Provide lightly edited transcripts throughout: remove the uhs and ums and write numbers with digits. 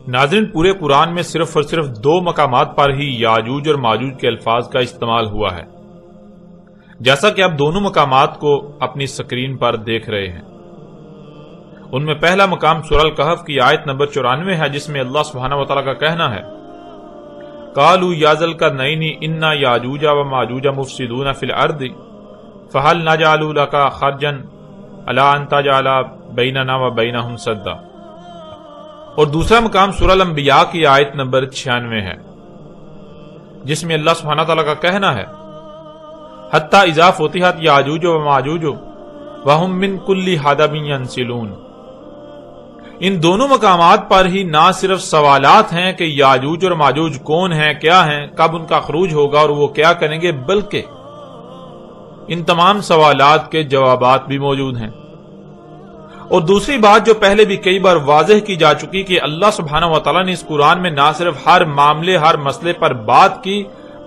ناظرین، پورے قرآن میں صرف اور صرف 2 مقامات پر ہی یاجوج اور ماجوج کے الفاظ کا استعمال ہوا ہے، جیسا کہ آپ دونوں مقامات کو اپنی سکرین پر دیکھ رہے ہیں۔ ان میں پہلا مقام سورہ الکہف کی آیت نمبر 94 ہے، جس میں اللہ سبحانہ وتعالی کا کہنا ہے قالوا یا ذا القرنین انا یاجوج و ماجوج مفسدون فی الارض فہل نجعل لک خرجا الی ان تجعل بیننا و بینہم سدا۔ اور دوسرا مقام سورہ الانبیاء کی آیت نمبر 96 ہے، جس میں اللہ سبحانہ تعالیٰ کا کہنا ہے حتی اذا فتحت یاجوج و ماجوج وہم من کل حدب ینسلون۔ ان دونوں مقامات پر ہی نہ صرف سوالات ہیں کہ یاجوج اور ماجوج کون ہیں، کیا ہیں، کب ان کا خروج ہوگا اور وہ کیا کریں گے، بلکہ ان تمام سوالات کے جوابات بھی موجود ہیں۔ اور دوسری بات جو پہلے بھی کئی بار واضح کی جا چکی کہ اللہ سبحانہ وتعالیٰ نے اس قرآن میں نہ صرف ہر معاملے، ہر مسئلے پر بات کی،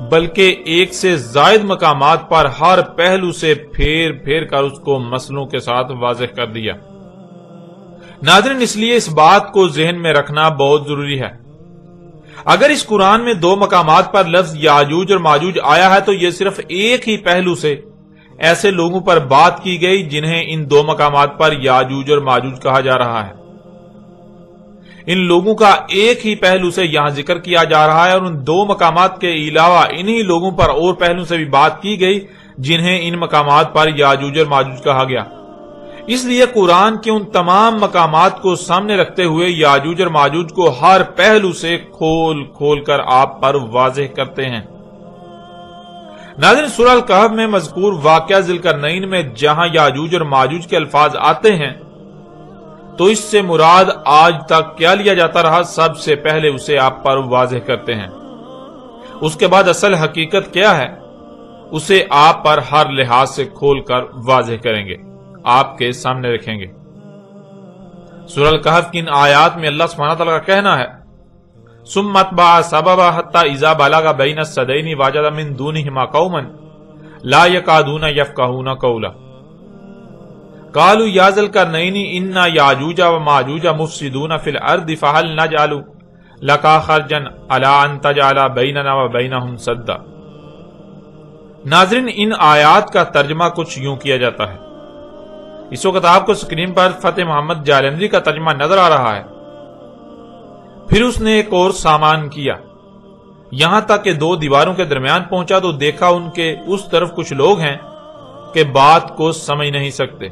بلکہ ایک سے زائد مقامات پر ہر پہلو سے پھیر پھیر کر اس کو مسئلوں کے ساتھ واضح کر دیا۔ ناظرین، اس لیے اس بات کو ذہن میں رکھنا بہت ضروری ہے۔ اگر اس قرآن میں 2 مقامات پر لفظ یاجوج اور ماجوج آیا ہے تو یہ صرف ایک ہی پہلو سے ایسے لوگوں پر بات کی گئی جنہیں ان 2 مقامات پر یاجوج اور ماجوج کہا جا رہا ہے۔ ان لوگوں کا ایک ہی پہلو سے یہاں ذکر کیا جا رہا ہے، اور ان 2 مقامات کے علاوہ انہی لوگوں پر اور پہلو سے بھی بات کی گئی جنہیں ان مقامات پر یاجوج اور ماجوج کہا گیا۔ اس لیے قرآن کے ان تمام مقامات کو سامنے رکھتے ہوئے یاجوج اور ماجوج کو ہر پہلو سے کھول کھول کر آپ پر واضح کرتے ہیں۔ ناظرین، سورہ الکہف میں مذکور واقعہ ذی القرنین میں جہاں یاجوج اور ماجوج کے الفاظ آتے ہیں تو اس سے مراد آج تک کیا لیا جاتا رہا، سب سے پہلے اسے آپ پر واضح کرتے ہیں۔ اس کے بعد اصل حقیقت کیا ہے اسے آپ پر ہر لحاظ سے کھول کر واضح کریں گے، آپ کے سامنے رکھیں گے۔ سورہ الکہف کی ان آیات میں اللہ سبحانہ تعالیٰ کا کہنا ہے ثم اتبع سببا حتى اذا بلغ بين السدين وجد من دونهما قوما لا يكادون يفقهون قولا قالوا يا ذا القرنين ان ياجوج وماجوج مفسدون في الارض فهل نجعل لك خرجا على ان تجعل بيننا وبينهم سدا۔ ناظرین، ان آیات کا ترجمہ کچھ یوں کیا جاتا ہے، اس وقت آپ کو سکرین پر فتح محمد جالندری کا ترجمہ نظر آ رہا ہے۔ پھر اس نے ایک اور سامان کیا، یہاں تک کہ 2 دیواروں کے درمیان پہنچا تو دیکھا ان کے اس طرف کچھ لوگ ہیں کہ بات کو سمجھ نہیں سکتے۔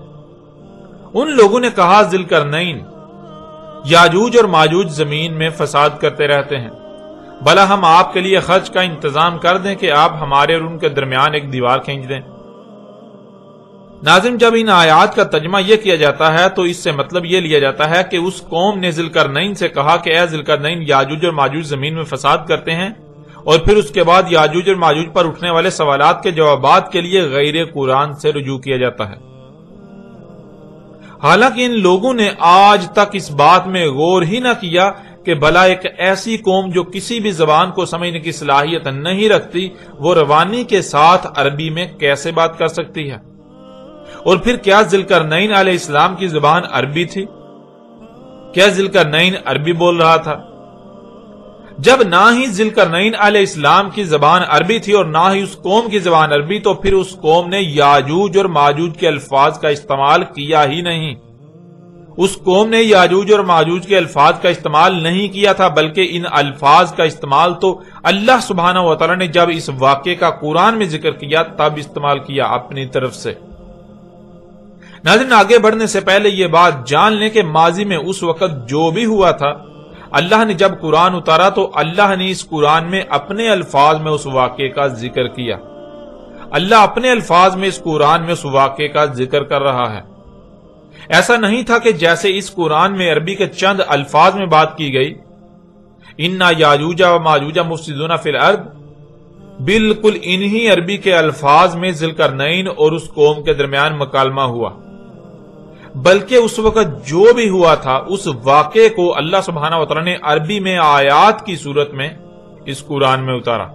ان لوگوں نے کہا ذی القرنین، یاجوج اور ماجوج زمین میں فساد کرتے رہتے ہیں، بھلا ہم آپ کے لیے خرچ کا انتظام کر دیں کہ آپ ہمارے اور ان کے درمیان ایک دیوار کھینچ دیں۔ ناظرین، جب ان آیات کا ترجمہ یہ کیا جاتا ہے تو اس سے مطلب یہ لیا جاتا ہے کہ اس قوم نے ذی القرنین سے کہا کہ اے ذی القرنین، یاجوج اور ماجوج زمین میں فساد کرتے ہیں، اور پھر اس کے بعد یاجوج اور ماجوج پر اٹھنے والے سوالات کے جوابات کے لیے غیر قرآن سے رجوع کیا جاتا ہے۔ حالانکہ ان لوگوں نے آج تک اس بات میں غور ہی نہ کیا کہ بھلا ایک ایسی قوم جو کسی بھی زبان کو سمجھنے کی صلاحیت نہیں رکھتی، وہ روانی کے ساتھ عربی میں کیسے بات کر سکتی ہے؟ اور پھر کیا ذی القرنین علیہ السلام کی زبان عربی تھی؟ کیا ذی القرنین عربی بول رہا تھا؟ جب نہ ہی ذی القرنین علیہ السلام کی زبان عربی تھی اور نہ ہی اس قوم کی زبان عربی، تو پھر اس قوم نے یاجوج اور ماجوج کے الفاظ کا استعمال کیا ہی نہیں۔ اس قوم نے یاجوج اور ماجوج کے الفاظ کا استعمال نہیں کیا تھا، بلکہ ان الفاظ کا استعمال تو اللہ سبحانہ وتعالی نے جب اس واقعے کا قرآن میں ذکر کیا تب استعمال کیا اپنی طرف سے۔ ناظرین، آگے بڑھنے سے پہلے یہ بات جان لیں کہ ماضی میں اس وقت جو بھی ہوا تھا، اللہ نے جب قرآن اتارا تو اللہ نے اس قرآن میں اپنے الفاظ میں اس واقعے کا ذکر کیا۔ اللہ اپنے الفاظ میں اس قرآن میں اس واقعے کا ذکر کر رہا ہے۔ ایسا نہیں تھا کہ جیسے اس قرآن میں عربی کے چند الفاظ میں بات کی گئی، انا یاجوج و ماجوج مفسدون فی الارض، بالکل انہی عربی کے الفاظ میں ذی القرنین اور اس قوم کے درمیان مکالمہ ہوا، بلکہ اس وقت جو بھی ہوا تھا اس واقعے کو اللہ سبحانہ وتعالی نے عربی میں آیات کی صورت میں اس قرآن میں اتارا۔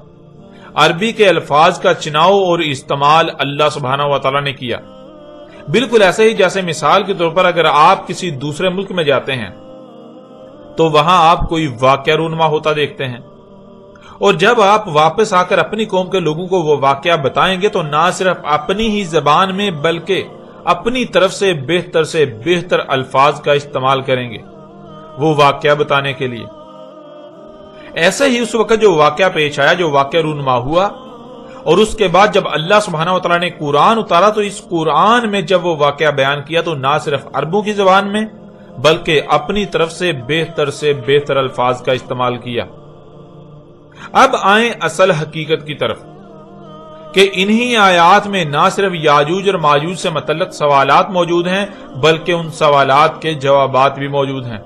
عربی کے الفاظ کا چناؤ اور استعمال اللہ سبحانہ وتعالی نے کیا، بالکل ایسے ہی جیسے مثال کے طور پر اگر آپ کسی دوسرے ملک میں جاتے ہیں تو وہاں آپ کوئی واقعہ رونما ہوتا دیکھتے ہیں، اور جب آپ واپس آ کر اپنی قوم کے لوگوں کو وہ واقعہ بتائیں گے تو نہ صرف اپنی ہی زبان میں بلکہ اپنی طرف سے بہتر الفاظ کا استعمال کریں گے وہ واقعہ بتانے کے لیے۔ ایسے ہی اس وقت جو واقعہ پیش آیا، جو واقعہ رونما ہوا، اور اس کے بعد جب اللہ سبحانہ وتعالیٰ نے قرآن اتارا تو اس قرآن میں جب وہ واقعہ بیان کیا تو نہ صرف عربوں کی زبان میں بلکہ اپنی طرف سے بہتر الفاظ کا استعمال کیا۔ اب آئیں اصل حقیقت کی طرف کہ انہی آیات میں نہ صرف یاجوج اور ماجوج سے متعلق سوالات موجود ہیں بلکہ ان سوالات کے جوابات بھی موجود ہیں۔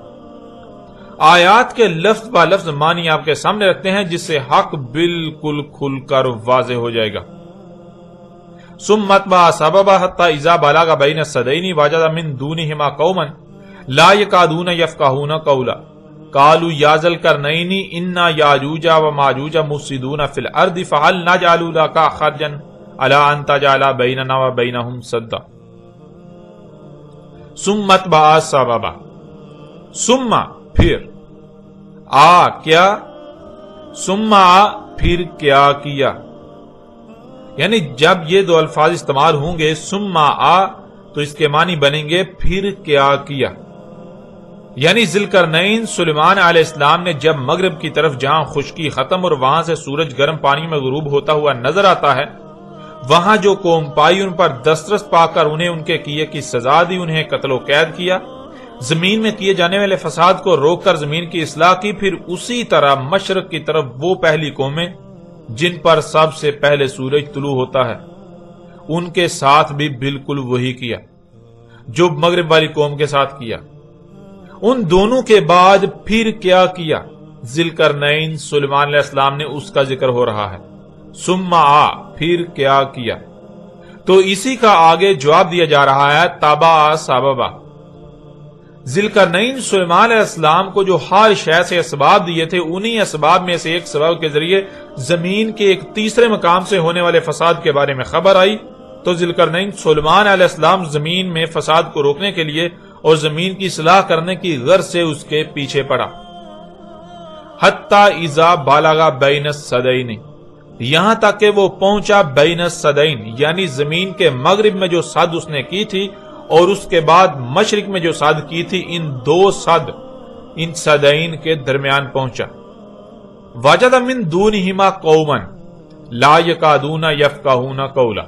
آیات کے لفظ با لفظ معنی آپ کے سامنے رکھتے ہیں جس سے حق بالکل کھل کر واضح ہو جائے گا۔ ثم اتبع سببا حتى اذا بلغ بين السدين وجد من دونهما قوما لا يكادون يفقهون قولا قالوا يا ذا القرنين ان ياجوج وماجوج مفسدون في الارض فهل نجعل لك خرجا على ان تجعل بيننا وبينهم سدا۔ ثم اتبع سببا، ثم پھر کیا، ثم پھر کیا کیا، یعنی جب یہ دو الفاظ استعمال ہوں گے ثم تو اس کے معنی بنیں گے پھر کیا کیا، یعنی ذی القرنین سلیمان علیہ السلام نے جب مغرب کی طرف جہاں خشکی ختم اور وہاں سے سورج گرم پانی میں غروب ہوتا ہوا نظر آتا ہے، وہاں جو قوم پائی ان پر دسترس پا کر انہیں ان کے کیے کی سزا دی، انہیں قتل و قید کیا، زمین میں کیے جانے والے فساد کو روک کر زمین کی اصلاح کی، پھر اسی طرح مشرق کی طرف وہ پہلی قومیں جن پر سب سے پہلے سورج طلوع ہوتا ہے ان کے ساتھ بھی بالکل وہی کیا جو مغرب والی قوم کے ساتھ کیا۔ ان دونوں کے بعد پھر کیا کیا، ذی القرنین سلیمان علیہ السلام نے اس کا ذکر ہو رہا ہے۔ ثم پھر کیا کیا، تو اسی کا آگے جواب دیا جا رہا ہے تابع سببا۔ ذی القرنین سلیمان علیہ السلام کو جو ہر شے سے اسباب دیے تھے، انہی اسباب میں سے ایک سبب کے ذریعے زمین کے ایک تیسرے مقام سے ہونے والے فساد کے بارے میں خبر آئی، تو ذی القرنین سلیمان علیہ السلام زمین میں فساد کو روکنے کے لیے اور زمین کی اصلاح کرنے کی غرض سے اس کے پیچھے پڑا۔ حتی اذا بلغ بین السدین، یہاں تک کہ وہ پہنچا بین السدین، یعنی زمین کے مغرب میں جو سد اس نے کی تھی اور اس کے بعد مشرق میں جو سد کی تھی، ان دو سد، ان سدین کے درمیان پہنچا۔ وجد من دونہما قوما لا یکادون یفقہون قولا،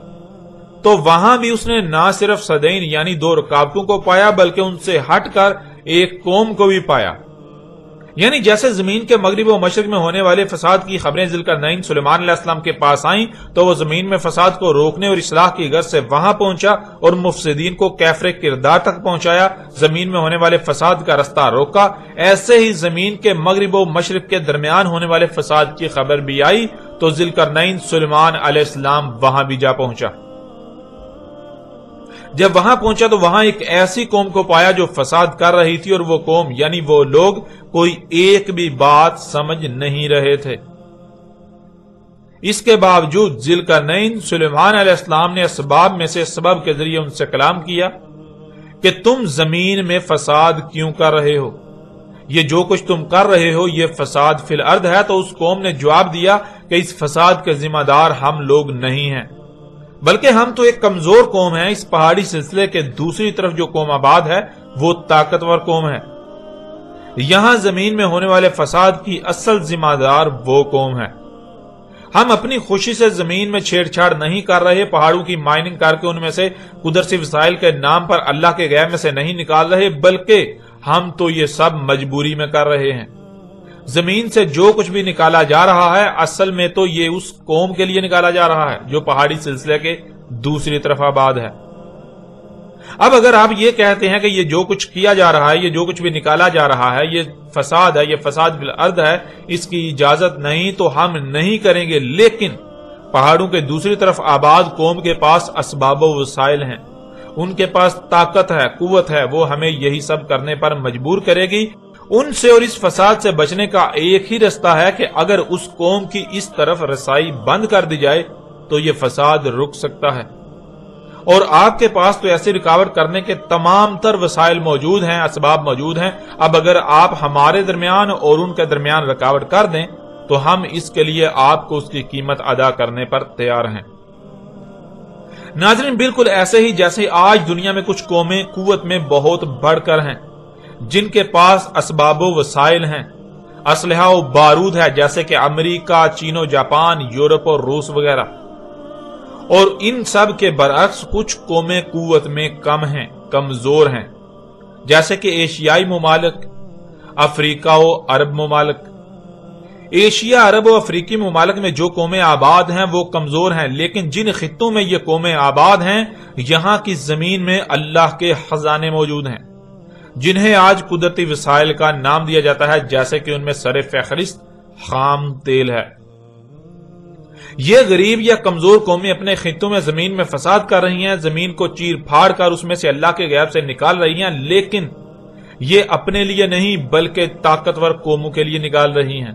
تو وہاں بھی اس نے نہ صرف سدین یعنی دو رکاوٹوں کو پایا بلکہ ان سے ہٹ کر ایک قوم کو بھی پایا، یعنی جیسے زمین کے مغرب و مشرق میں ہونے والے فساد کی خبریں ذی القرنین سلیمان علیہ السلام کے پاس آئیں تو وہ زمین میں فساد کو روکنے اور اصلاح کی غرض سے وہاں پہنچا اور مفسدین کو کیفر کردار تک پہنچایا، زمین میں ہونے والے فساد کا رستہ روکا۔ ایسے ہی زمین کے مغرب و مشرق کے درمیان ہونے والے فساد کی خبر بھی آئی تو ذی القرنین سلیمان علیہ السلام وہاں بھی جا پہنچا۔ جب وہاں پہنچا تو وہاں ایک ایسی قوم کو پایا جو فساد کر رہی تھی، اور وہ قوم یعنی وہ لوگ کوئی ایک بھی بات سمجھ نہیں رہے تھے۔ اس کے باوجود ذی القرنین سلیمان علیہ السلام نے اسباب میں سے سبب کے ذریعے ان سے کلام کیا کہ تم زمین میں فساد کیوں کر رہے ہو، یہ جو کچھ تم کر رہے ہو یہ فساد فی الارض ہے۔ تو اس قوم نے جواب دیا کہ اس فساد کے ذمہ دار ہم لوگ نہیں ہیں، بلکہ ہم تو ایک کمزور قوم ہیں، اس پہاڑی سلسلے کے دوسری طرف جو قوم آباد ہے وہ طاقتور قوم ہے، یہاں زمین میں ہونے والے فساد کی اصل ذمہ دار وہ قوم ہے۔ ہم اپنی خوشی سے زمین میں چھیڑ چھاڑ نہیں کر رہے، پہاڑوں کی مائننگ کر کے ان میں سے قدرتی وسائل کے نام پر اللہ کے غیر میں سے نہیں نکال رہے، بلکہ ہم تو یہ سب مجبوری میں کر رہے ہیں۔ زمین سے جو کچھ بھی نکالا جا رہا ہے اصل میں تو یہ اس قوم کے لیے نکالا جا رہا ہے جو پہاڑی سلسلے کے دوسری طرف آباد ہے۔ اب اگر آپ یہ کہتے ہیں کہ یہ جو کچھ کیا جا رہا ہے، یہ جو کچھ بھی نکالا جا رہا ہے یہ فساد ہے، یہ فساد فی الارض ہے، اس کی اجازت نہیں تو ہم نہیں کریں گے، لیکن پہاڑوں کے دوسری طرف آباد قوم کے پاس اسباب و وسائل ہیں، ان کے پاس طاقت ہے، قوت ہے، وہ ہمیں یہی سب کرنے پر مجبور کرے گی۔ ان سے اور اس فساد سے بچنے کا ایک ہی رستہ ہے کہ اگر اس قوم کی اس طرف رسائی بند کر دی جائے تو یہ فساد رک سکتا ہے، اور آپ کے پاس تو ایسی رکاوٹ کرنے کے تمام تر وسائل موجود ہیں، اسباب موجود ہیں۔ اب اگر آپ ہمارے درمیان اور ان کے درمیان رکاوٹ کر دیں تو ہم اس کے لیے آپ کو اس کی قیمت ادا کرنے پر تیار ہیں۔ ناظرین، بالکل ایسے ہی جیسے آج دنیا میں کچھ قومیں قوت میں بہت بڑھ کر ہیں، جن کے پاس اسباب و وسائل ہیں، اسلحہ و بارود ہے، جیسے کہ امریکہ، چین و جاپان، یورپ اور روس وغیرہ، اور ان سب کے برعکس کچھ قومیں قوت میں کم ہیں، کمزور ہیں، جیسے کہ ایشیائی ممالک، افریقہ و عرب ممالک۔ ایشیا، عرب و افریقی ممالک میں جو قومیں آباد ہیں وہ کمزور ہیں، لیکن جن خطوں میں یہ قومیں آباد ہیں یہاں کی زمین میں اللہ کے خزانے موجود ہیں، جنہیں آج قدرتی وسائل کا نام دیا جاتا ہے، جیسے کہ ان میں سر فہرست خام تیل ہے۔ یہ غریب یا کمزور قومیں اپنے خطوں میں زمین میں فساد کر رہی ہیں، زمین کو چیر پھاڑ کر اس میں سے اللہ کے غیب سے نکال رہی ہیں، لیکن یہ اپنے لیے نہیں بلکہ طاقتور قوموں کے لیے نکال رہی ہیں۔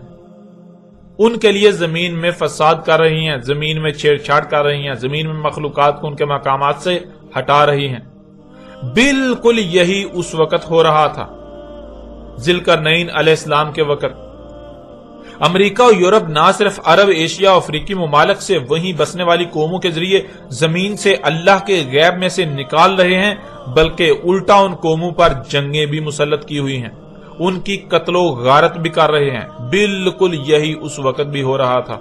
ان کے لیے زمین میں فساد کر رہی ہیں، زمین میں چھیڑ چھاڑ کر رہی ہیں، زمین میں مخلوقات کو ان کے مقامات سے ہٹا رہی ہیں۔ بالکل یہی اس وقت ہو رہا تھا، ذوالقرنین علیہ السلام کے وقت۔ امریکہ اور یورپ نہ صرف عرب، ایشیا اور افریقی ممالک سے وہیں بسنے والی قوموں کے ذریعے زمین سے اللہ کے غیب میں سے نکال رہے ہیں، بلکہ الٹا ان قوموں پر جنگیں بھی مسلط کی ہوئی ہیں، ان کی قتل و غارت بھی کر رہے ہیں۔ بالکل یہی اس وقت بھی ہو رہا تھا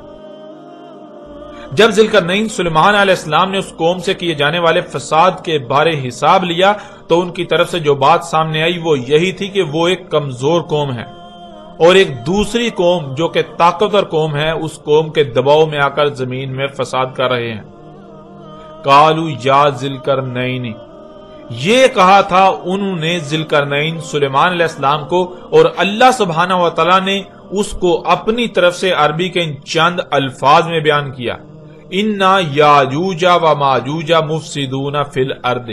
جب ذوالقرنین سلیمان علیہ السلام نے اس قوم سے کیے جانے والے فساد کے بارے حساب لیا تو ان کی طرف سے جو بات سامنے آئی وہ یہی تھی کہ وہ ایک کمزور قوم ہے، اور ایک دوسری قوم جو کہ طاقتور قوم ہے اس قوم کے دباؤ میں آ کر زمین میں فساد کر رہے ہیں۔ قالوا یا ذوالقرنین، یہ کہا تھا انہوں نے ذوالقرنین سلیمان علیہ السلام کو، اور اللہ سبحانہ و تعالی نے اس کو اپنی طرف سے عربی کے ان چند الفاظ میں بیان کیا، اِنَّا یاجوج و ماجوج مفسدون فی الارض۔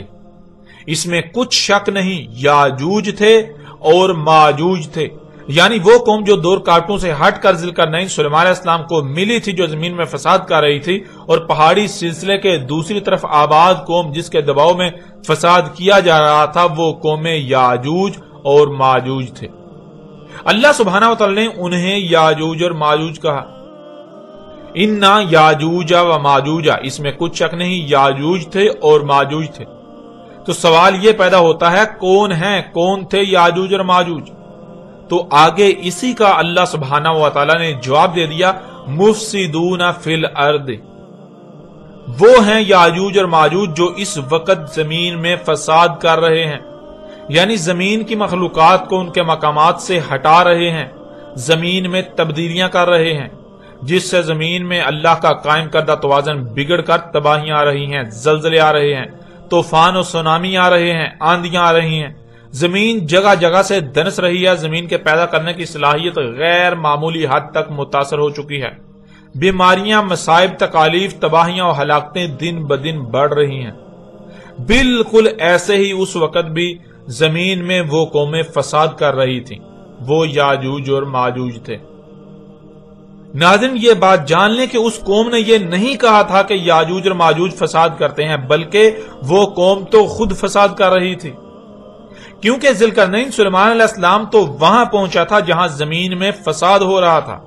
اس میں کچھ شک نہیں، یاجوج تھے اور ماجوج تھے، یعنی وہ قوم جو دو رکاوٹوں سے ہٹ کر ذوالقرنین سلیمان علیہ السلام کو ملی تھی، جو زمین میں فساد کر رہی تھی، اور پہاڑی سلسلے کے دوسری طرف آباد قوم جس کے دباؤ میں فساد کیا جا رہا تھا، وہ قومیں یاجوج اور ماجوج تھے۔ اللہ سبحانہ و تعالی نے انہیں یاجوج اور ماجوج کہا، اِنَّا یاجوج و ماجوج، اس میں کچھ شک نہیں، یاجوج تھے اور ماجوج تھے۔ تو سوال یہ پیدا ہوتا ہے کون ہیں، کون تھے یاجوج اور ماجوج؟ تو آگے اسی کا اللہ سبحانہ و تعالی نے جواب دے دیا، مفسدون فی الارض، وہ ہیں یاجوج اور ماجوج جو اس وقت زمین میں فساد کر رہے ہیں، یعنی زمین کی مخلوقات کو ان کے مقامات سے ہٹا رہے ہیں، زمین میں تبدیلیاں کر رہے ہیں، جس سے زمین میں اللہ کا قائم کردہ توازن بگڑ کر تباہیاں آ رہی ہیں، زلزلے آ رہے ہیں، طوفان و سونامی آ رہے ہیں، آندیاں آ رہی ہیں، زمین جگہ جگہ سے دنس رہی ہے، زمین کے پیدا کرنے کی صلاحیت غیر معمولی حد تک متاثر ہو چکی ہے، بیماریاں، مصائب، تکالیف، تباہیاں اور ہلاکتیں دن بدن بڑھ رہی ہیں۔ بالکل ایسے ہی اس وقت بھی زمین میں وہ قومیں فساد کر رہی تھیں، وہ یاجوج اور ماجوج تھے۔ ناظرین، یہ بات جان لیں کہ اس قوم نے یہ نہیں کہا تھا کہ یاجوج اور ماجوج فساد کرتے ہیں، بلکہ وہ قوم تو خود فساد کر رہی تھی، کیونکہ ذوالقرنین سلیمان علیہ السلام تو وہاں پہنچا تھا جہاں زمین میں فساد ہو رہا تھا،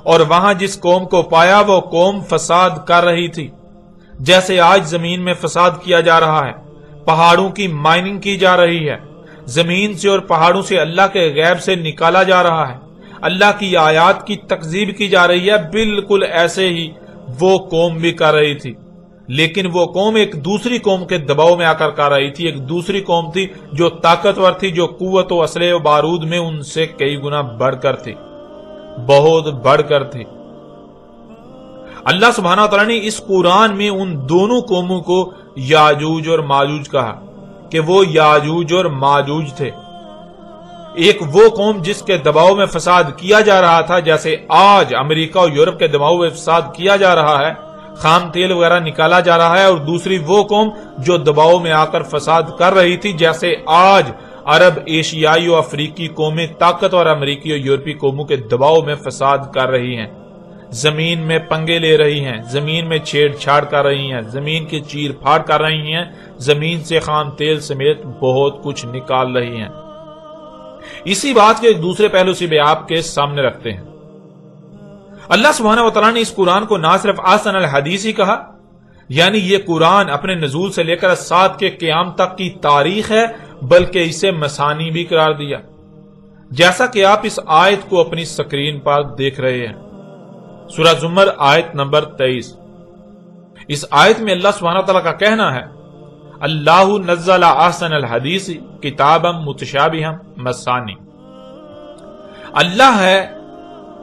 اور وہاں جس قوم کو پایا وہ قوم فساد کر رہی تھی، جیسے آج زمین میں فساد کیا جا رہا ہے، پہاڑوں کی مائننگ کی جا رہی ہے، زمین سے اور پہاڑوں سے اللہ کے غیب سے نکالا جا رہا ہے، اللہ کی آیات کی تکذیب کی جا رہی ہے۔ بالکل ایسے ہی وہ قوم بھی کر رہی تھی، لیکن وہ قوم ایک دوسری قوم کے دباؤ میں آ کر کر رہی تھی، ایک دوسری قوم تھی جو طاقتور تھی، جو قوت و اسلحے و بارود میں ان سے کئی گنا بڑھ کر تھی، بہت بڑھ کر تھی۔ اللہ سبحانہ و تعالی نے اس قرآن میں ان دونوں قوموں کو یاجوج اور ماجوج کہا کہ وہ یاجوج اور ماجوج تھے۔ ایک وہ قوم جس کے دباؤ میں فساد کیا جا رہا تھا، جیسے آج امریکہ اور یورپ کے دباؤ میں فساد کیا جا رہا ہے، خام تیل وغیرہ نکالا جا رہا ہے، اور دوسری وہ قوم جو دباؤ میں آ کر فساد کر رہی تھی، جیسے آج عرب، ایشیائی اور افریقی قومیں طاقتور امریکی اور یورپی قوموں کے دباؤ میں فساد کر رہی ہیں۔ زمین میں پنگے لے رہی ہیں، زمین میں چھیڑ چھاڑ کر رہی ہیں، زمین کی چیر پھاڑ کر رہی ہیں، زمین سے خام تیل سمیت بہت کچھ نکال رہی ہیں۔ اسی بات کے ایک دوسرے پہلو سے بھی آپ کے سامنے رکھتے ہیں۔ اللہ سبحانہ و تعالیٰ نے اس قرآن کو نہ صرف احسن الحدیث ہی کہا، یعنی یہ قرآن اپنے نزول سے لے کر سات کے قیام تک کی تاریخ ہے، بلکہ اسے مثانی بھی قرار دیا، جیسا کہ آپ اس آیت کو اپنی سکرین پر دیکھ رہے ہیں۔ سورہ زمر آیت نمبر 23۔ اس آیت میں اللہ سبحانہ تعالیٰ کا کہنا ہے، اللہ نزل احسن الحدیث کتابا متشابہا مثانی۔ اللہ ہے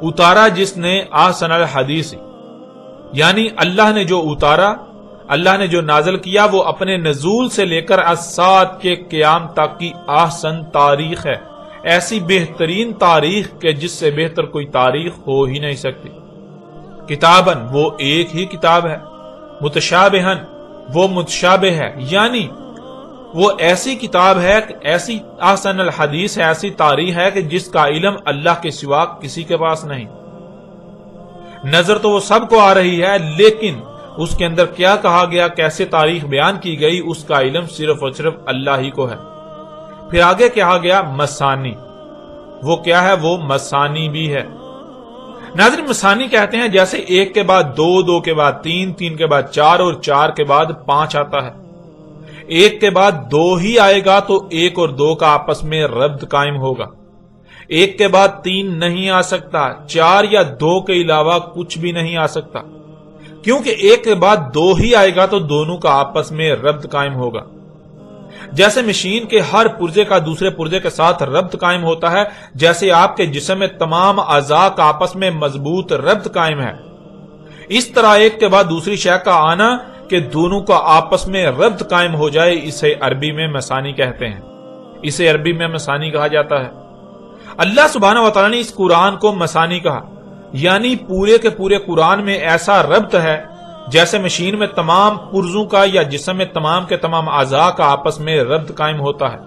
اتارا جس نے احسن الحدیث، یعنی اللہ نے جو اتارا، اللہ نے جو نازل کیا، وہ اپنے نزول سے لے کر الساعۃ کے قیام تک کی احسن تاریخ ہے، ایسی بہترین تاریخ کہ جس سے بہتر کوئی تاریخ ہو ہی نہیں سکتی۔ کتابن وہ ایک ہی کتاب ہے، متشابہن وہ متشابہ ہے، یعنی وہ ایسی کتاب ہے، ایسی احسن الحدیث ہے، ایسی تاریخ ہے کہ جس کا علم اللہ کے سوا کسی کے پاس نہیں۔ نظر تو وہ سب کو آ رہی ہے، لیکن اس کے اندر کیا کہا گیا، کیسے تاریخ بیان کی گئی، اس کا علم صرف اور صرف اللہ ہی کو ہے۔ پھر آگے کہا گیا مثانی، وہ کیا ہے، وہ مثانی بھی ہے۔ ناظرین، مثانی کہتے ہیں جیسے ایک کے بعد دو، دو کے بعد تین، تین کے بعد چار اور چار کے بعد پانچ آتا ہے۔ ایک کے بعد دو ہی آئے گا تو ایک اور دو کا آپس میں ربط قائم ہوگا۔ ایک کے بعد تین نہیں آ سکتا، چار یا دو کے علاوہ کچھ بھی نہیں آ سکتا، کیونکہ ایک کے بعد دو ہی آئے گا تو دونوں کا آپس میں ربط قائم ہوگا۔ جیسے مشین کے ہر پرزے کا دوسرے پرزے کے ساتھ ربط قائم ہوتا ہے، جیسے آپ کے جسم میں تمام اعضاء کا آپس میں مضبوط ربط قائم ہے، اس طرح ایک کے بعد دوسری شے کا آنا کہ دونوں کا آپس میں ربط قائم ہو جائے، اسے عربی میں مثانی کہتے ہیں، اسے عربی میں مثانی کہا جاتا ہے۔ اللہ سبحانہ و تعالیٰ نے اس قرآن کو مثانی کہا، یعنی پورے کے پورے قرآن میں ایسا ربط ہے جیسے مشین میں تمام پرزوں کا یا جسم میں تمام کے تمام اعضاء کا آپس میں ربط قائم ہوتا ہے۔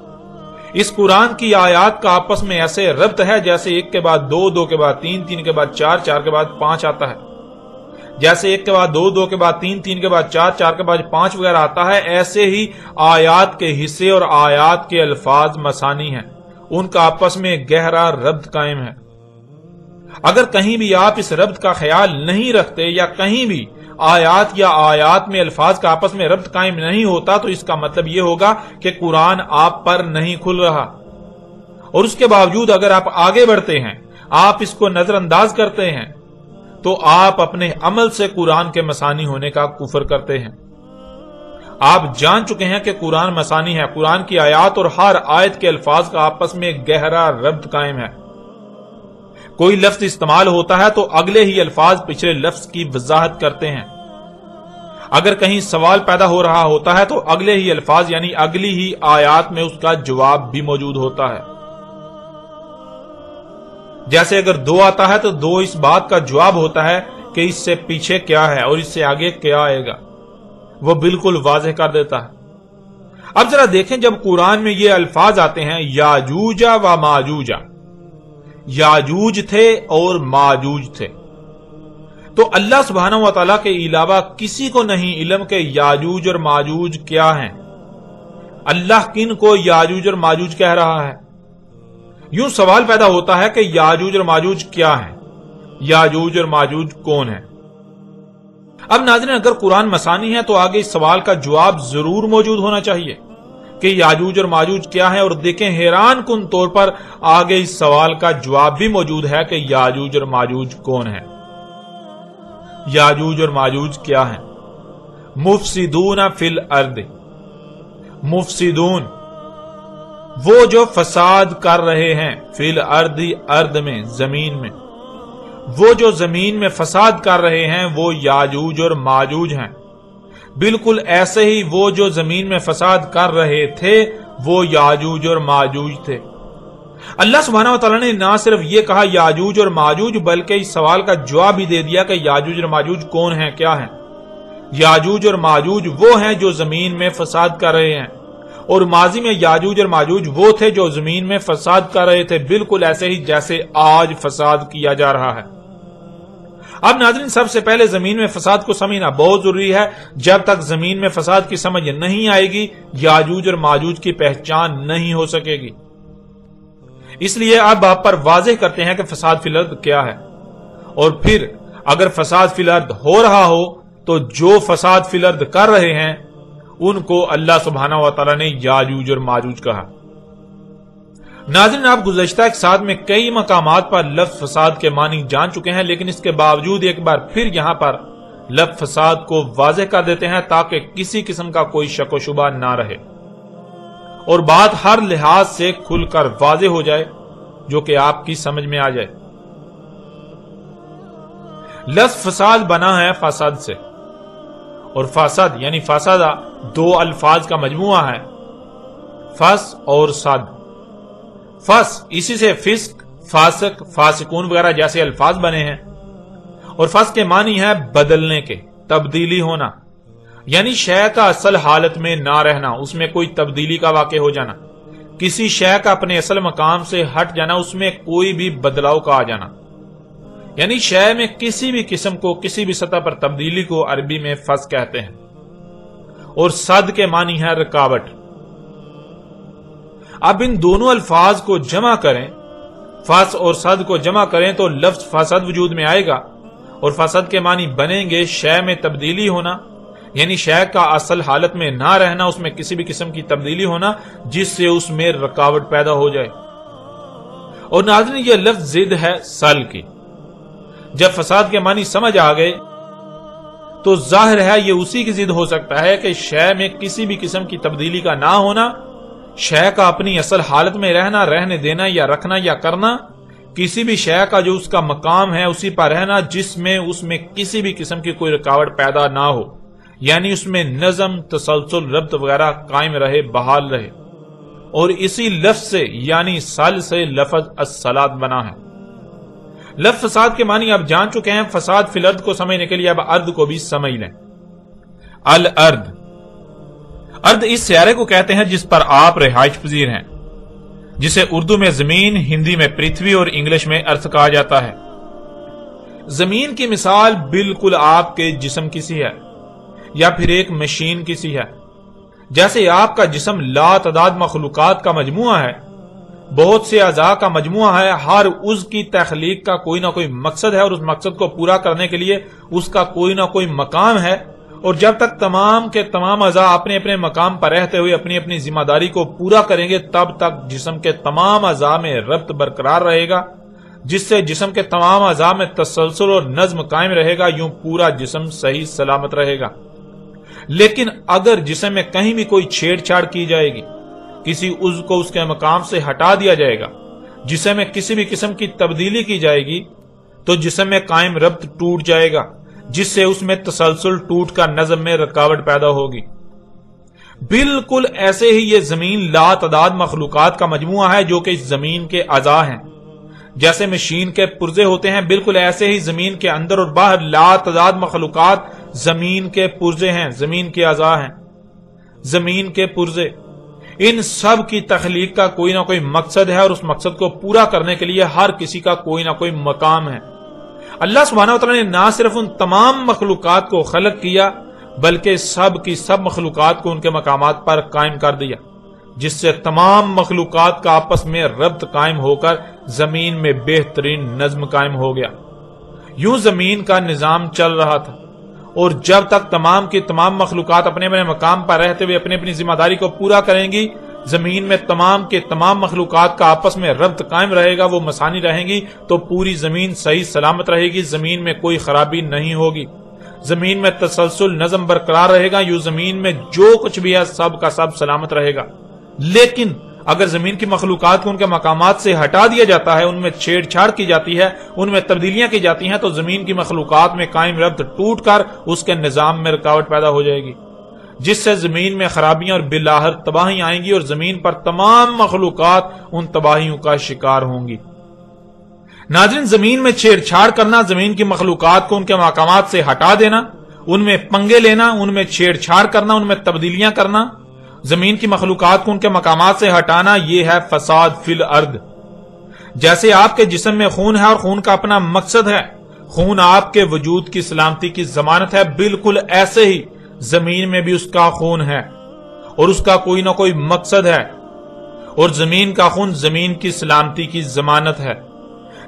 اس قرآن کی آیات کا آپس میں ایسے ربط ہے جیسے ایک کے بعد دو، دو کے بعد تین، تین کے بعد چار، چار کے بعد پانچ آتا ہے۔ جیسے ایک کے بعد دو، دو کے بعد تین، تین کے بعد چار، چار کے بعد پانچ وغیرہ آتا ہے، ایسے ہی آیات کے حصے اور آیات کے الفاظ مثانی ہیں، ان کا آپس میں گہرا ربط قائم ہے۔ اگر کہیں بھی آپ اس ربط کا خیال نہیں رکھتے یا کہیں بھی آیات یا آیات میں الفاظ کا آپس میں ربط قائم نہیں ہوتا تو اس کا مطلب یہ ہوگا کہ قرآن آپ پر نہیں کھل رہا، اور اس کے باوجود اگر آپ آگے بڑھتے ہیں، آپ اس کو نظر انداز کرتے ہیں، تو آپ اپنے عمل سے قرآن کے مثانی ہونے کا کفر کرتے ہیں۔ آپ جان چکے ہیں کہ قرآن مثانی ہے، قرآن کی آیات اور ہر آیت کے الفاظ کا آپس میں گہرا ربط قائم ہے۔ کوئی لفظ استعمال ہوتا ہے تو اگلے ہی الفاظ پچھلے لفظ کی وضاحت کرتے ہیں۔ اگر کہیں سوال پیدا ہو رہا ہوتا ہے تو اگلے ہی الفاظ یعنی اگلی ہی آیات میں اس کا جواب بھی موجود ہوتا ہے۔ جیسے اگر دو آتا ہے تو دو اس بات کا جواب ہوتا ہے کہ اس سے پیچھے کیا ہے اور اس سے آگے کیا آئے گا، وہ بالکل واضح کر دیتا ہے۔ اب ذرا دیکھیں، جب قرآن میں یہ الفاظ آتے ہیں یاجوج و ماجوج، یاجوج تھے اور ماجوج تھے، تو اللہ سبحانہ و تعالیٰ کے علاوہ کسی کو نہیں علم کہ یاجوج اور ماجوج کیا ہیں۔ اللہ کن کو یاجوج اور ماجوج کہہ رہا ہے؟ یوں سوال پیدا ہوتا ہے کہ یاجوج اور ماجوج کیا ہیں، یاجوج اور ماجوج کون ہیں؟ اب ناظرین، اگر قرآن مثانی ہے تو آگے اس سوال کا جواب ضرور موجود ہونا چاہیے کہ یاجوج اور ماجوج کیا ہیں، اور دیکھیں حیران کن طور پر آگے اس سوال کا جواب بھی موجود ہے کہ یاجوج اور ماجوج کون ہیں۔ یاجوج اور ماجوج کیا ہیں؟ مفسدون فی الارض، مفسدون وہ جو فساد کر رہے ہیں، فی الارض ارض میں، زمین میں، وہ جو زمین میں فساد کر رہے ہیں وہ یاجوج اور ماجوج ہیں۔ بالکل ایسے ہی وہ جو زمین میں فساد کر رہے تھے وہ یاجوج اور ماجوج تھے۔ اللہ سبحانہ و تعالیٰ نے نہ صرف یہ کہا یاجوج اور ماجوج، بلکہ اس سوال کا جواب بھی دے دیا کہ یاجوج اور ماجوج کون ہیں، کیا ہیں۔ یاجوج اور ماجوج وہ ہیں جو زمین میں فساد کر رہے ہیں، اور ماضی میں یاجوج اور ماجوج وہ تھے جو زمین میں فساد کر رہے تھے، بالکل ایسے ہی جیسے آج فساد کیا جا رہا ہے۔ اب ناظرین سب سے پہلے زمین میں فساد کو سمجھنا بہت ضروری ہے. جب تک زمین میں فساد کی سمجھ نہیں آئے گی یاجوج اور ماجوج کی پہچان نہیں ہو سکے گی. اس لیے اب آپ پر واضح کرتے ہیں کہ فساد فی الارض کیا ہے، اور پھر اگر فساد فی الارض ہو رہا ہو تو جو فساد فی الارض کر رہے ہیں ان کو اللہ سبحانہ و تعالی نے یاجوج اور ماجوج کہا. ناظرین آپ گزشتہ ایک ساتھ میں کئی مقامات پر لفظ فساد کے معنی جان چکے ہیں، لیکن اس کے باوجود ایک بار پھر یہاں پر لفظ فساد کو واضح کر دیتے ہیں تاکہ کسی قسم کا کوئی شک و شبہ نہ رہے اور بات ہر لحاظ سے کھل کر واضح ہو جائے جو کہ آپ کی سمجھ میں آ جائے. لفظ فساد بنا ہے فساد سے، اور فساد یعنی فسادہ دو الفاظ کا مجموعہ ہے، فس اور صد. فس اسی سے فسق، فاسق، فاسقون وغیرہ جیسے الفاظ بنے ہیں، اور فس کے معنی ہے بدلنے کے، تبدیلی ہونا، یعنی شے کا اصل حالت میں نہ رہنا، اس میں کوئی تبدیلی کا واقع ہو جانا، کسی شے کا اپنے اصل مقام سے ہٹ جانا، اس میں کوئی بھی بدلاؤ کا آ جانا، یعنی شے میں کسی بھی قسم کو کسی بھی سطح پر تبدیلی کو عربی میں فس کہتے ہیں. اور صد کے معنی ہے رکاوٹ. اب ان دونوں الفاظ کو جمع کریں، فس اور صد کو جمع کریں تو لفظ فساد وجود میں آئے گا، اور فساد کے معنی بنیں گے شے میں تبدیلی ہونا، یعنی شے کا اصل حالت میں نہ رہنا، اس میں کسی بھی قسم کی تبدیلی ہونا جس سے اس میں رکاوٹ پیدا ہو جائے. اور ناظرین یہ لفظ ضد ہے سل کی. جب فساد کے معنی سمجھ آ گئے تو ظاہر ہے یہ اسی کی ضد ہو سکتا ہے کہ شے میں کسی بھی قسم کی تبدیلی کا نہ ہونا، شے کا اپنی اصل حالت میں رہنا، رہنے دینا یا رکھنا یا کرنا، کسی بھی شے کا جو اس کا مقام ہے اسی پر رہنا جس میں اس میں کسی بھی قسم کی کوئی رکاوٹ پیدا نہ ہو، یعنی اس میں نظم، تسلسل، ربط وغیرہ قائم رہے، بحال رہے. اور اسی لفظ سے یعنی سل سے لفظ الصلاۃ بنا ہے. لفظ فساد کے معنی آپ جان چکے ہیں. فساد فی الارض کو سمجھنے کے لیے اب ارض کو بھی سمجھ لیں. الارض، ارض اس سیارے کو کہتے ہیں جس پر آپ رہائش پذیر ہیں، جسے اردو میں زمین، ہندی میں پرتھوی اور انگلش میں ارتھ کہا جاتا ہے. زمین کی مثال بالکل آپ کے جسم کی سی ہے یا پھر ایک مشین کی سی ہے. جیسے آپ کا جسم لا تعداد مخلوقات کا مجموعہ ہے، بہت سے اعضاء کا مجموعہ ہے، ہر عضو کی تخلیق کا کوئی نہ کوئی مقصد ہے اور اس مقصد کو پورا کرنے کے لیے اس کا کوئی نہ کوئی مقام ہے، اور جب تک تمام کے تمام اعضاء اپنے اپنے مقام پر رہتے ہوئے اپنی اپنی ذمہ داری کو پورا کریں گے تب تک جسم کے تمام اعضاء میں ربط برقرار رہے گا، جس سے جسم کے تمام اعضاء میں تسلسل اور نظم قائم رہے گا، یوں پورا جسم صحیح سلامت رہے گا. لیکن اگر جسم میں کہیں بھی کوئی چھیڑ چھاڑ کی جائے گی، کسی عضو کو اس کے مقام سے ہٹا دیا جائے گا، جسم میں کسی بھی قسم کی تبدیلی کی جائے گی تو جسم میں قائم ربط ٹوٹ جائے گا، جس سے اس میں تسلسل ٹوٹ کر نظم میں رکاوٹ پیدا ہوگی. بالکل ایسے ہی یہ زمین لا تعداد مخلوقات کا مجموعہ ہے جو کہ اس زمین کے اعضاء ہیں. جیسے مشین کے پرزے ہوتے ہیں، بالکل ایسے ہی زمین کے اندر اور باہر لا تعداد مخلوقات زمین کے پرزے ہیں، زمین کے اعضاء ہیں. زمین کے پرزے، ان سب کی تخلیق کا کوئی نہ کوئی مقصد ہے اور اس مقصد کو پورا کرنے کے لیے ہر کسی کا کوئی نہ کوئی مقام ہے. اللہ سبحانہ و تعالی نے نہ صرف ان تمام مخلوقات کو خلق کیا بلکہ سب کی سب مخلوقات کو ان کے مقامات پر قائم کر دیا، جس سے تمام مخلوقات کا آپس میں ربط قائم ہو کر زمین میں بہترین نظم قائم ہو گیا. یوں زمین کا نظام چل رہا تھا، اور جب تک تمام کی تمام مخلوقات اپنے اپنے مقام پر رہتے ہوئے اپنی اپنی ذمہ داری کو پورا کریں گی، زمین میں تمام کے تمام مخلوقات کا آپس میں ربط قائم رہے گا، وہ مسانی رہیں گی تو پوری زمین صحیح سلامت رہے گی، زمین میں کوئی خرابی نہیں ہوگی، زمین میں تسلسل نظم برقرار رہے گا، یوں زمین میں جو کچھ بھی ہے سب کا سب سلامت رہے گا. لیکن اگر زمین کی مخلوقات کو ان کے مقامات سے ہٹا دیا جاتا ہے، ان میں چھیڑ چھاڑ کی جاتی ہے، ان میں تبدیلیاں کی جاتی ہیں، تو زمین کی مخلوقات میں قائم ربط ٹوٹ کر اس کے نظام میں رکاوٹ پیدا ہو جائے گی، جس سے زمین میں خرابیاں اور بالآخر تباہی آئیں گی اور زمین پر تمام مخلوقات ان تباہیوں کا شکار ہوں گی. ناظرین، زمین میں چھیڑ چھاڑ کرنا، زمین کی مخلوقات کو ان کے مقامات سے ہٹا دینا، ان میں پنگے لینا، ان میں چھیڑ چھاڑ کرنا، ان میں تبدیلیاں کرنا، زمین کی مخلوقات کو ان کے مقامات سے ہٹانا، یہ ہے فساد فی الارض. جیسے آپ کے جسم میں خون ہے اور خون کا اپنا مقصد ہے، خون آپ کے وجود کی سلامتی کی ضمانت ہے، بالکل ایسے ہی زمین میں بھی اس کا خون ہے اور اس کا کوئی نہ کوئی مقصد ہے، اور زمین کا خون زمین کی سلامتی کی ضمانت ہے۔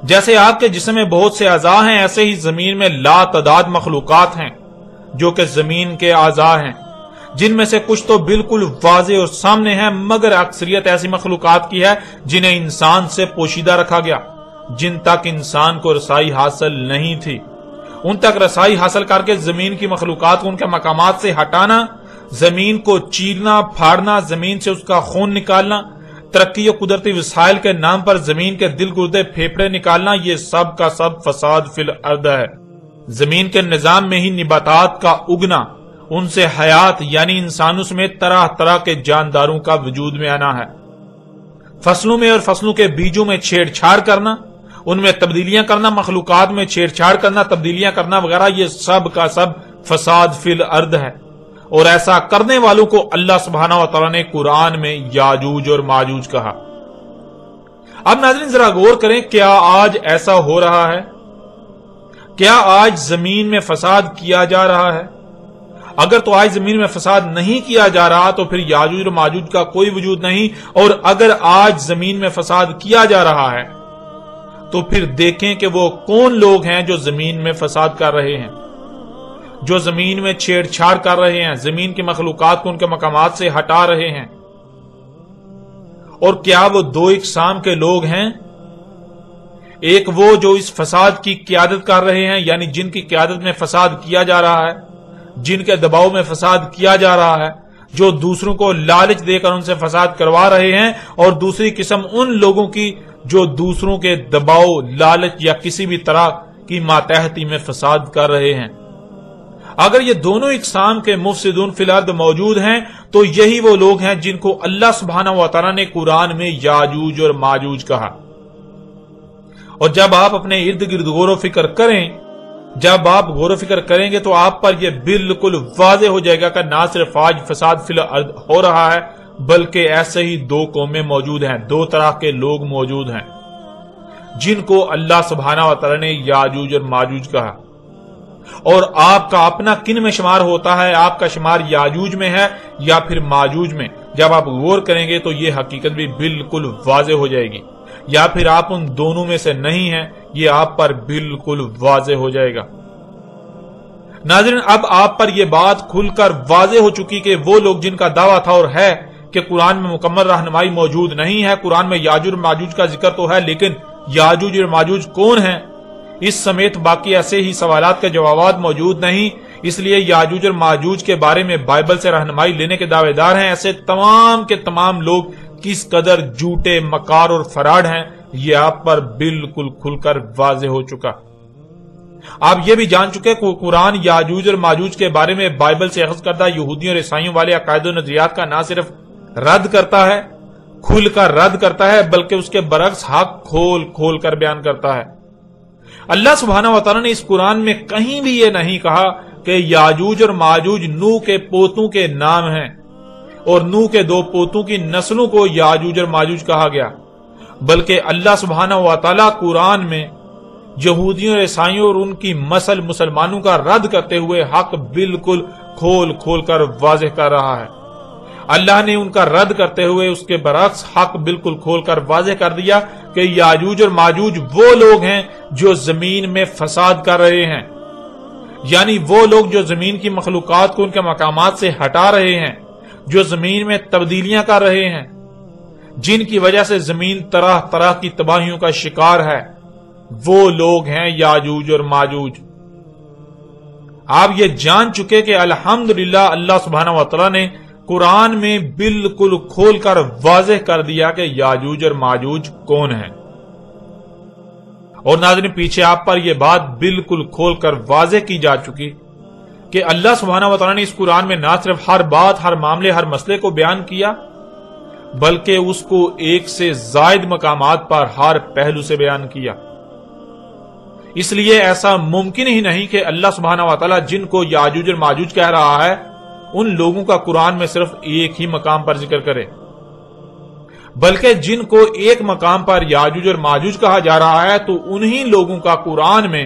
جیسے آپ کے جسم میں بہت سے اعضاء ہیں، ایسے ہی زمین میں لا تعداد مخلوقات ہیں جو کہ زمین کے اعضاء ہیں، جن میں سے کچھ تو بالکل واضح اور سامنے ہیں، مگر اکثریت ایسی مخلوقات کی ہے جنہیں انسان سے پوشیدہ رکھا گیا، جن تک انسان کو رسائی حاصل نہیں تھی۔ ان تک رسائی حاصل کر کے زمین کی مخلوقات کو ان کے مقامات سے ہٹانا، زمین کو چیرنا پھاڑنا، زمین سے اس کا خون نکالنا، ترقی و قدرتی وسائل کے نام پر زمین کے دل گردے پھیپھڑے نکالنا، یہ سب کا سب فساد فی الارض ہے۔ زمین کے نظام میں ہی نباتات کا اگنا، ان سے حیات یعنی انسانوں سمیت طرح طرح کے جانداروں کا وجود میں آنا ہے۔ فصلوں میں اور فصلوں کے بیجوں میں چھیڑ چھاڑ کرنا، ان میں تبدیلیاں کرنا، مخلوقات میں چھیڑ چھاڑ کرنا، تبدیلیاں کرنا وغیرہ، یہ سب کا سب فساد فی الارض ہے، اور ایسا کرنے والوں کو اللہ سبحانہ و تعالیٰ نے قرآن میں یاجوج اور ماجوج کہا۔ اب ناظرین ذرا غور کریں، کیا آج ایسا ہو رہا ہے؟ کیا آج زمین میں فساد کیا جا رہا ہے؟ اگر تو آج زمین میں فساد نہیں کیا جا رہا تو پھر یاجوج اور ماجوج کا کوئی وجود نہیں، اور اگر آج زمین میں فساد کیا جا رہا ہے تو پھر دیکھیں کہ وہ کون لوگ ہیں جو زمین میں فساد کر رہے ہیں، جو زمین میں چھیڑ چھاڑ کر رہے ہیں، زمین کی مخلوقات کو ان کے مقامات سے ہٹا رہے ہیں۔ اور کیا وہ دو اقسام کے لوگ ہیں؟ ایک وہ جو اس فساد کی قیادت کر رہے ہیں، یعنی جن کی قیادت میں فساد کیا جا رہا ہے، جن کے دباؤ میں فساد کیا جا رہا ہے، جو دوسروں کو لالچ دے کر ان سے فساد کروا رہے ہیں، اور دوسری قسم ان لوگوں کی جو دوسروں کے دباؤ، لالچ یا کسی بھی طرح کی ماتحتی میں فساد کر رہے ہیں۔ اگر یہ دونوں اقسام کے مفسدون فی الارض موجود ہیں تو یہی وہ لوگ ہیں جن کو اللہ سبحانہ و تعالیٰ نے قرآن میں یاجوج اور ماجوج کہا۔ اور جب آپ اپنے ارد گرد غور و فکر کریں، جب آپ غور و فکر کریں گے تو آپ پر یہ بالکل واضح ہو جائے گا کہ نہ صرف آج فساد فی الارض ہو رہا ہے، بلکہ ایسے ہی دو قومیں موجود ہیں، دو طرح کے لوگ موجود ہیں جن کو اللہ سبحانہ و تعالیٰ نے یاجوج اور ماجوج کہا۔ اور آپ کا اپنا کن میں شمار ہوتا ہے؟ آپ کا شمار یاجوج میں ہے یا پھر ماجوج میں؟ جب آپ غور کریں گے تو یہ حقیقت بھی بالکل واضح ہو جائے گی، یا پھر آپ ان دونوں میں سے نہیں ہیں، یہ آپ پر بالکل واضح ہو جائے گا۔ ناظرین اب آپ پر یہ بات کھل کر واضح ہو چکی کہ وہ لوگ جن کا دعویٰ تھا اور ہے کہ قرآن میں مکمل رہنمائی موجود نہیں ہے، قرآن میں یاجوج اور ماجوج کا ذکر تو ہے لیکن یاجوج اور ماجوج کون ہیں، اس سمیت باقی ایسے ہی سوالات کے جوابات موجود نہیں، اس لیے یاجوج اور ماجوج کے بارے میں بائبل سے رہنمائی لینے کے دعوے دار ہیں ایسے تمام کے تمام لوگ کس قدر جھوٹے، مکار اور فراڈ ہیں، یہ آپ پر بالکل کھل کر واضح ہو چکا۔ آپ یہ بھی جان چکے کہ قرآن یاجوج اور ماجوج کے بارے میں بائبل سے اخذ کردہ یہودیوں اور عیسائیوں والے عقائد و نظریات کا نہ صرف رد کرتا ہے، کھل کر رد کرتا ہے، بلکہ اس کے برعکس حق کھول کھول کر بیان کرتا ہے۔ اللہ سبحانہ و تعالیٰ نے اس قرآن میں کہیں بھی یہ نہیں کہا کہ یاجوج اور ماجوج نوح کے پوتوں کے نام ہیں اور نوح کے دو پوتوں کی نسلوں کو یاجوج اور ماجوج کہا گیا، بلکہ اللہ سبحانہ و تعالیٰ قرآن میں یہودیوں اور عیسائیوں اور ان کی مسلمانوں کا رد کرتے ہوئے حق بالکل کھول کھول کر واضح کر رہا ہے۔ اللہ نے ان کا رد کرتے ہوئے اس کے برعکس حق بالکل کھول کر واضح کر دیا کہ یاجوج اور ماجوج وہ لوگ ہیں جو زمین میں فساد کر رہے ہیں، یعنی وہ لوگ جو زمین کی مخلوقات کو ان کے مقامات سے ہٹا رہے ہیں، جو زمین میں تبدیلیاں کر رہے ہیں، جن کی وجہ سے زمین طرح طرح کی تباہیوں کا شکار ہے، وہ لوگ ہیں یاجوج اور ماجوج۔ آپ یہ جان چکے کہ الحمدللہ اللہ سبحانہ و تعالیٰ نے قرآن میں بالکل کھول کر واضح کر دیا کہ یاجوج اور ماجوج کون ہیں۔ اور ناظرین پیچھے آپ پر یہ بات بالکل کھول کر واضح کی جا چکی کہ اللہ سبحانہ و تعالیٰ نے اس قرآن میں نہ صرف ہر بات، ہر معاملے، ہر مسئلے کو بیان کیا، بلکہ اس کو ایک سے زائد مقامات پر ہر پہلو سے بیان کیا۔ اس لیے ایسا ممکن ہی نہیں کہ اللہ سبحانہ و تعالیٰ جن کو یاجوج اور ماجوج کہہ رہا ہے ان لوگوں کا قرآن میں صرف ایک ہی مقام پر ذکر کرے، بلکہ جن کو ایک مقام پر یاجوج اور ماجوج کہا جا رہا ہے تو انہی لوگوں کا قرآن میں